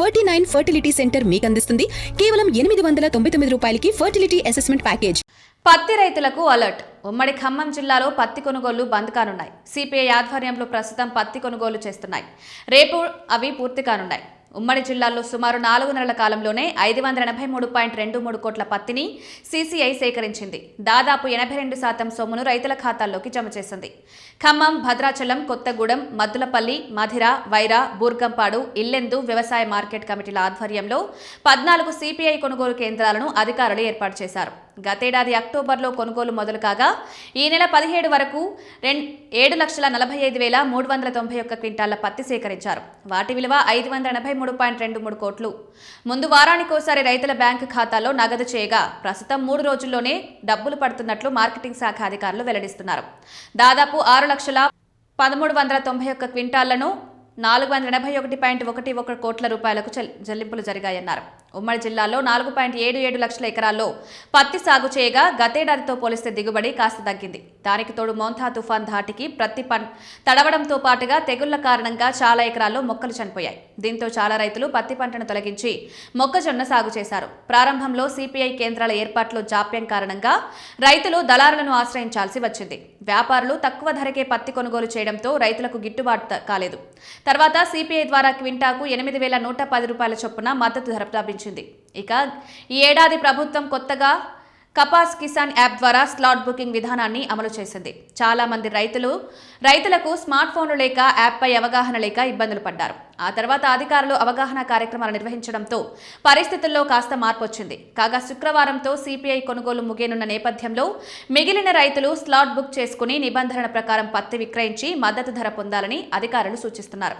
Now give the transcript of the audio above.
49 fertility centre మీకు అందిస్తుంది కేవలం 899 రూపాయలకి ఫర్టిలిటీ అసెస్మెంట్ ప్యాకేజ్. పత్తి రైతులకు అలర్ట్. ఉమ్మడి ఖమ్మం జిల్లాలో పత్తి కొనుగోళ్లు బంద్ కానున్నాయి. సిపిఐ ఆధ్వర్యంలో ప్రస్తుతం పత్తి కొనుగోలు చేస్తున్నాయి. రేపు అవి పూర్తి కానున్నాయి. ఉమ్మడి జిల్లాలో సుమారు 4 నెలల కాలంలోనే 583.23 కోట్ల పత్తిని సీసీఐ సేకరించింది. దాదాపు 82% సొమ్మును రైతుల ఖాతాల్లోకి జమ చేసింది. ఖమ్మం, భద్రాచలం, కొత్తగూడెం, మద్దులపల్లి, మధిర, వైరా, బూర్గంపాడు, ఇల్లెందు వ్యవసాయ మార్కెట్ కమిటీల ఆధ్వర్యంలో 14 సిపిఐ కొనుగోలు కేంద్రాలను అధికారులు ఏర్పాటు చేశారు. గతేడాది అక్టోబర్లో కొనుగోలు మొదలు కాగా ఈ నెల 17 వరకు 7,45,391 క్వింటాళ్ల పత్తి సేకరించారు. వాటి విలువ 583.23 కోట్లు. ముందు వారానికోసారి రైతుల బ్యాంకు ఖాతాలో నగదు చేయగా ప్రస్తుతం 3 రోజుల్లోనే డబ్బులు పడుతున్నట్లు మార్కెటింగ్ శాఖ అధికారులు వెల్లడిస్తున్నారు. దాదాపు 6,13,91 క్వింటాళ్లను 481.11 కోట్ల రూపాయలకు చెల్లింపులు జరిగాయన్నారు. ఉమ్మడి జిల్లాలో 4.77 లక్షల ఎకరాల్లో పత్తి సాగు చేయగా గతేడాదితో పోలిస్తే దిగుబడి కాస్త తగ్గింది. దానికి తోడు మోంతా తుఫాన్ ధాటికి ప్రత్తి తడవడంతో పాటుగా తెగుళ్ల కారణంగా చాలా ఎకరాల్లో మొక్కలు చనిపోయాయి. దీంతో చాలా రైతులు పత్తి పంటను తొలగించి మొక్కజొన్న సాగు చేశారు. ప్రారంభంలో సిపిఐ కేంద్రాల ఏర్పాట్లో జాప్యం కారణంగా రైతులు దళారులను ఆశ్రయించాల్సి వచ్చింది. వ్యాపారులు తక్కువ ధరకే పత్తి కొనుగోలు చేయడంతో రైతులకు గిట్టుబాటు కాలేదు. తర్వాత సిపిఐ ద్వారా క్వింటాకు 8,110 రూపాయల చొప్పున మద్దతు ధర లభించింది. ఇక ఈ ఏడాది ప్రభుత్వం కొత్తగా కపాస్ కిసాన్ యాప్ ద్వారా స్లాట్ బుకింగ్ విధానాన్ని అమలు చేసింది. చాలా మంది రైతులకు స్మార్ట్ ఫోన్లు లేక యాప్పై అవగాహన లేక ఇబ్బందులు పడ్డారు. ఆ తర్వాత అధికారులు అవగాహన కార్యక్రమాలు నిర్వహించడంతో పరిస్థితుల్లో కాస్త మార్పు వచ్చింది. కాగా శుక్రవారంతో సిపిఐ కొనుగోలు ముగియనున్న నేపథ్యంలో మిగిలిన రైతులు స్లాట్ బుక్ చేసుకుని నిబంధనల ప్రకారం పత్తి విక్రయించి మద్దతు ధర పొందాలని అధికారులు సూచిస్తున్నారు.